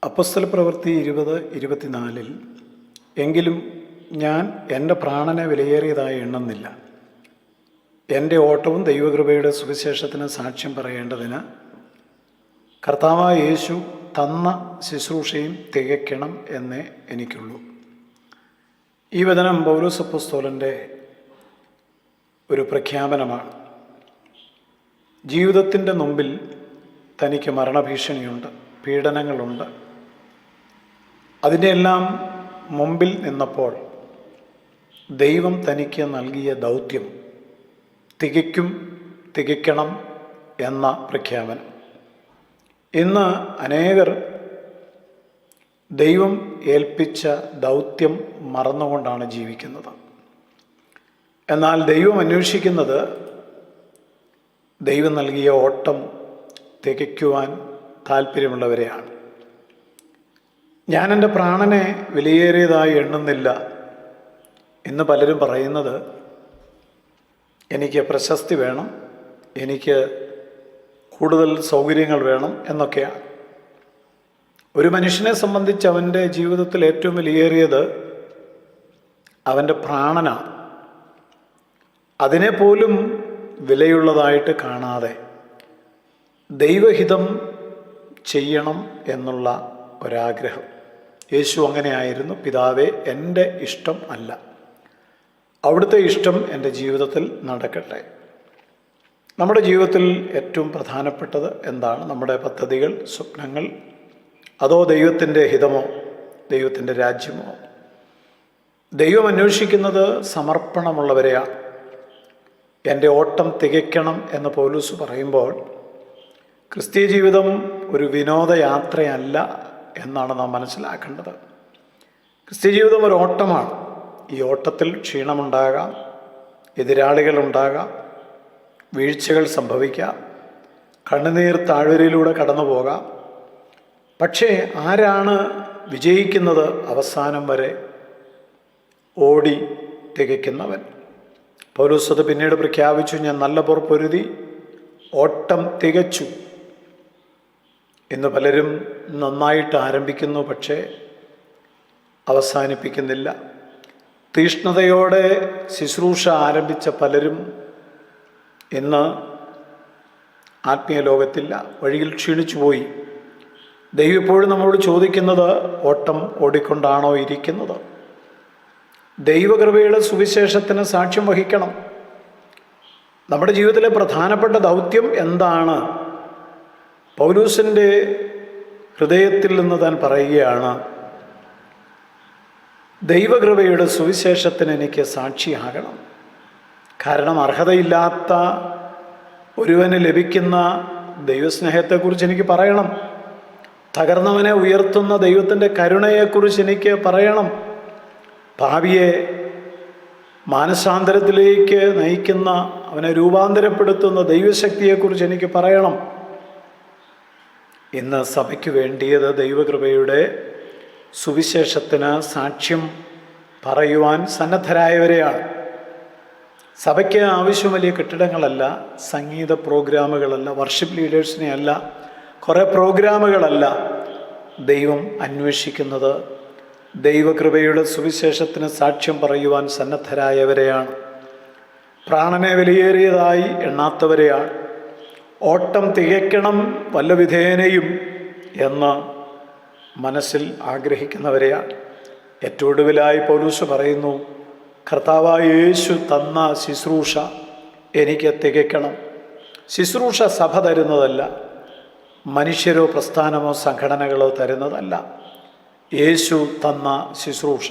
അപ്പോസ്തലപ്രവൃത്തി 20:24 എങ്കിലും ഞാൻ എൻ്റെ പ്രാണനെ വിലയേറിയതായി എണ്ണുന്നില്ല. എൻ്റെ ഓട്ടവും ദൈവകൃപയുടെ സുവിശേഷത്തിന് സാക്ഷ്യം പറയേണ്ടതിന് കർത്താവായ യേശു തന്ന ശുശ്രൂഷയും തികയ്ക്കണം എന്നേ എനിക്കുള്ളൂ. ഈ വചനം പൗലോസ് അപ്പോസ്തലൻ്റെ ഒരു പ്രഖ്യാപനമാണ്. ജീവിതത്തിൻ്റെ മുമ്പിൽ തനിക്ക് മരണഭീഷണിയുണ്ട്, പീഡനങ്ങളുണ്ട്. അതിനെല്ലാം മുമ്പിൽ നിന്നപ്പോൾ ദൈവം തനിക്ക് നൽകിയ ദൗത്യം തികയ്ക്കണം എന്ന പ്രഖ്യാപനം. ഇന്ന് അനേകർ ദൈവം ഏൽപ്പിച്ച ദൗത്യം മറന്നുകൊണ്ടാണ് ജീവിക്കുന്നത്. എന്നാൽ ദൈവം അന്വേഷിക്കുന്നത് ദൈവം നൽകിയ ഓട്ടം തികയ്ക്കുവാൻ താല്പര്യമുള്ളവരെയാണ്. ഞാൻ എൻ്റെ പ്രാണനെ വിലയേറിയതായി എണ്ണുന്നില്ല എന്ന് പലരും പറയുന്നത് എനിക്ക് പ്രശസ്തി വേണം, എനിക്ക് കൂടുതൽ സൗകര്യങ്ങൾ വേണം എന്നൊക്കെയാണ്. ഒരു മനുഷ്യനെ സംബന്ധിച്ച് അവൻ്റെ ജീവിതത്തിൽ ഏറ്റവും വിലയേറിയത് അവൻ്റെ പ്രാണനാണ്. അതിനെപ്പോലും വിലയുള്ളതായിട്ട് കാണാതെ ദൈവഹിതം ചെയ്യണം എന്നുള്ള ഒരാഗ്രഹം. യേശു അങ്ങനെയായിരുന്നു. പിതാവേ, എൻ്റെ ഇഷ്ടം അല്ല, അവിടുത്തെ ഇഷ്ടം എൻ്റെ ജീവിതത്തിൽ നടക്കട്ടെ. നമ്മുടെ ജീവിതത്തിൽ ഏറ്റവും പ്രധാനപ്പെട്ടത് എന്താണ്? നമ്മുടെ പദ്ധതികൾ, സ്വപ്നങ്ങൾ, അതോ ദൈവത്തിൻ്റെ ഹിതമോ, ദൈവത്തിൻ്റെ രാജ്യമോ? ദൈവം അന്വേഷിക്കുന്നത് സമർപ്പണമുള്ളവരെയാണ്. എൻ്റെ ഓട്ടം തികയ്ക്കണം എന്ന് പൗലോസ് പറയുമ്പോൾ ക്രിസ്തീയ ജീവിതം ഒരു വിനോദയാത്രയല്ല എന്നാണ് നാം മനസ്സിലാക്കേണ്ടത്. ക്രിസ്തീയ ജീവിതം ഒരു ഓട്ടമാണ്. ഈ ഓട്ടത്തിൽ ക്ഷീണമുണ്ടാകാം, എതിരാളികളുണ്ടാകാം, വീഴ്ചകൾ സംഭവിക്കാം, കണ്ണുനീർ താഴ്വരയിലൂടെ കടന്നു പോകാം. പക്ഷേ ആരാണ് വിജയിക്കുന്നത്? അവസാനം വരെ ഓടി തികയ്ക്കുന്നവൻ. പൗലോസ് അത് പിന്നീട് പ്രഖ്യാപിച്ചു, ഞാൻ നല്ല പോർ പൊരുതി ഓട്ടം തികച്ചു. ഇന്ന് പലരും നന്നായിട്ട് ആരംഭിക്കുന്നു, പക്ഷേ അവസാനിപ്പിക്കുന്നില്ല. തീഷ്ണതയോടെ ശുശ്രൂഷ ആരംഭിച്ച പലരും ഇന്ന് ആത്മീയ ലോകത്തില്ല, വഴിയിൽ ക്ഷീണിച്ചു പോയി. ദൈവം ഇപ്പോഴും നമ്മളോട് ചോദിക്കുന്നത്, ഓട്ടം ഓടിക്കൊണ്ടാണോ ഇരിക്കുന്നത്? ദൈവകൃപയുടെ സുവിശേഷത്തിന് സാക്ഷ്യം വഹിക്കണം. നമ്മുടെ ജീവിതത്തിലെ പ്രധാനപ്പെട്ട ദൗത്യം എന്താണ്? പൗലൂസിൻ്റെ ഹൃദയത്തിൽ നിന്ന് താൻ പറയുകയാണ്, ദൈവകൃപയുടെ സുവിശേഷത്തിന് എനിക്ക് സാക്ഷിയാകണം. കാരണം അർഹതയില്ലാത്ത ഒരുവന് ലഭിക്കുന്ന ദൈവസ്നേഹത്തെക്കുറിച്ച് എനിക്ക് പറയണം. തകർന്നവനെ ഉയർത്തുന്ന ദൈവത്തിൻ്റെ കരുണയെക്കുറിച്ച് എനിക്ക് പറയണം. ഭാവിയെ മാനസാന്തരത്തിലേക്ക് നയിക്കുന്ന, അവനെ രൂപാന്തരപ്പെടുത്തുന്ന ദൈവശക്തിയെക്കുറിച്ച് എനിക്ക് പറയണം. ഇന്ന് സഭയ്ക്ക് വേണ്ടിയത് ദൈവകൃപയുടെ സുവിശേഷത്തിന് സാക്ഷ്യം പറയുവാൻ സന്നദ്ധരായവരെയാണ്. സഭയ്ക്ക് ആവശ്യം വലിയ കെട്ടിടങ്ങളല്ല, സംഗീത പ്രോഗ്രാമുകളല്ല, വർഷിപ്പ് ലീഡേഴ്സിനെ അല്ല, കുറേ പ്രോഗ്രാമുകളല്ല. ദൈവം അന്വേഷിക്കുന്നത് ദൈവകൃപയുടെ സുവിശേഷത്തിന് സാക്ഷ്യം പറയുവാൻ സന്നദ്ധരായവരെയാണ്. പ്രാണനെ വിലയേറിയതായി എണ്ണാത്തവരെയാണ്. ഓട്ടം തികയ്ക്കണം വല്ല വിധേനയും എന്ന് മനസ്സിൽ ആഗ്രഹിക്കുന്നവരെയാണ്. ഏറ്റവും ഒടുവിലായി പൗലോസ് പറയുന്നു, കർത്താവായ യേശു തന്ന ശുശ്രൂഷ എനിക്ക് തികയ്ക്കണം. ശുശ്രൂഷ സഭ തരുന്നതല്ല, മനുഷ്യരോ പ്രസ്ഥാനമോ സംഘടനകളോ തരുന്നതല്ല. യേശു തന്ന ശുശ്രൂഷ,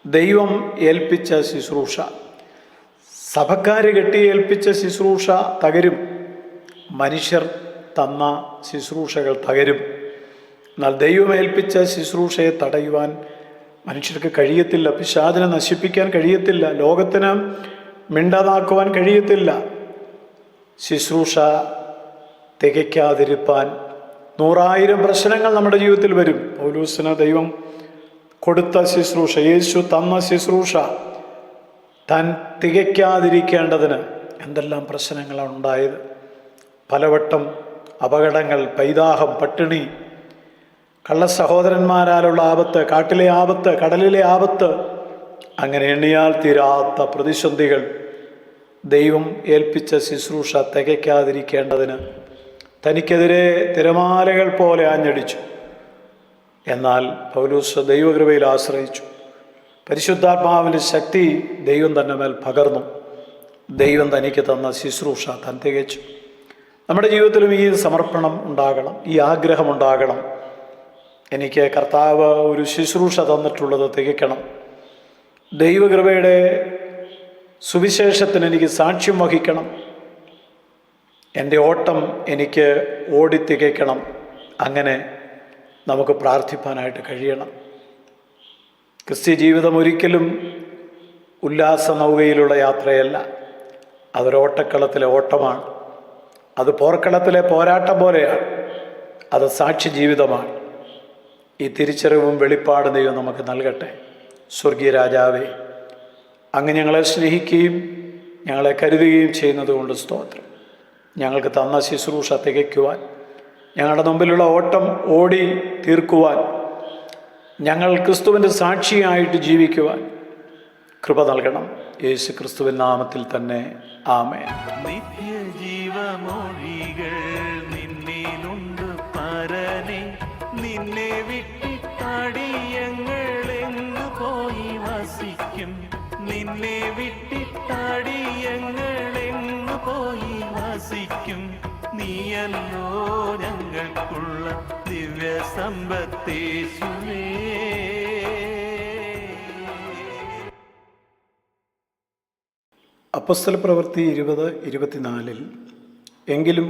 ദൈവം ഏൽപ്പിച്ച ശുശ്രൂഷ. സഭക്കാർ കെട്ടിയേൽപ്പിച്ച ശുശ്രൂഷ തകരും, മനുഷ്യർ തന്ന ശുശ്രൂഷകൾ തകരും. എന്നാൽ ദൈവം ഏൽപ്പിച്ച ശുശ്രൂഷയെ തടയുവാൻ മനുഷ്യർക്ക് കഴിയത്തില്ല. പിശാചിനെ നശിപ്പിക്കാൻ കഴിയത്തില്ല, ലോകത്തിന് മിണ്ടാതാക്കുവാൻ കഴിയത്തില്ല. ശുശ്രൂഷ തികയ്ക്കാതിരിപ്പാൻ 100,000 പ്രശ്നങ്ങൾ നമ്മുടെ ജീവിതത്തിൽ വരും. പൗലൂസിന് ദൈവം കൊടുത്ത ശുശ്രൂഷ, യേശു തന്ന ശുശ്രൂഷ താൻ തികയ്ക്കാതിരിക്കേണ്ടതിന് എന്തെല്ലാം പ്രശ്നങ്ങളാണ് ഉണ്ടായത്. പലവട്ടം അപകടങ്ങൾ, പൈതാഹം, പട്ടിണി, കള്ള സഹോദരന്മാരാലുള്ള ആപത്ത്, കാട്ടിലെ ആപത്ത്, കടലിലെ ആപത്ത്, അങ്ങനെ എണ്ണിയാൽ തീരാത്ത പ്രതിസന്ധികൾ ദൈവം ഏൽപ്പിച്ച ശുശ്രൂഷ തികയ്ക്കാതിരിക്കേണ്ടതിന് തനിക്കെതിരെ തിരമാലകൾ പോലെ ആഞ്ഞടിച്ചു. എന്നാൽ പൗലോസ് ദൈവകൃപയിൽ ആശ്രയിച്ചു. പരിശുദ്ധാത്മാവിൻ്റെ ശക്തി ദൈവം തന്നെ മേൽ പകർന്നു. ദൈവം തനിക്ക് തന്ന ശുശ്രൂഷ താൻ തികച്ചു. നമ്മുടെ ജീവിതത്തിലും ഈ സമർപ്പണം ഉണ്ടാകണം, ഈ ആഗ്രഹം ഉണ്ടാകണം. എനിക്ക് കർത്താവ് ഒരു ശുശ്രൂഷ തന്നിട്ടുള്ളത് തികയ്ക്കണം. ദൈവകൃപയുടെ സുവിശേഷത്തിന് എനിക്ക് സാക്ഷ്യം വഹിക്കണം. എൻ്റെ ഓട്ടം എനിക്ക് ഓടി തികയ്ക്കണം. അങ്ങനെ നമുക്ക് പ്രാർത്ഥിപ്പാനായിട്ട് കഴിയണം. ക്രിസ്ത്യ ജീവിതം ഒരിക്കലും ഉല്ലാസ നൗകയിലുള്ള യാത്രയല്ല. അതൊരോട്ടക്കളത്തിലെ ഓട്ടമാണ്. അത് പോർക്കളത്തിലെ പോരാട്ടം പോലെയാണ്. അത് സാക്ഷി ജീവിതമാണ്. ഈ തിരിച്ചറിവും വെളിപ്പാട് ദൈവം നമുക്ക് നൽകട്ടെ. സ്വർഗീയ രാജാവേ, അങ്ങ് ഞങ്ങളെ സ്നേഹിക്കുകയും ഞങ്ങളെ കരുതുകയും ചെയ്യുന്നത് കൊണ്ട് സ്തോത്രം. ഞങ്ങൾക്ക് തന്ന ശുശ്രൂഷ തികയ്ക്കുവാൻ, ഞങ്ങളുടെ മുമ്പിലുള്ള ഓട്ടം ഓടി തീർക്കുവാൻ, ഞങ്ങൾ ക്രിസ്തുവിൻ്റെ സാക്ഷിയായിട്ട് ജീവിക്കുവാൻ കൃപ നൽകണം. യേശു ക്രിസ്തുവിൻ നാമത്തിൽ തന്നെ ആമേൻ. നിത്യജീവമൊഴികൾ നിന്നിലുണ്ട് പരനെ, നിന്നെ വിട്ടിട്ടടിയങ്ങളെങ്ങു പോയി വസിക്കും, നിന്നെ വിട്ടിട്ടടിയങ്ങളെങ്ങു പോയി വസിക്കും. നീയല്ലോ ഞങ്ങൾക്കുള്ള ദിവ്യ സമ്പത്തേശുവേ. അപ്പോസ്തലപ്രവൃത്തി 20:24 എങ്കിലും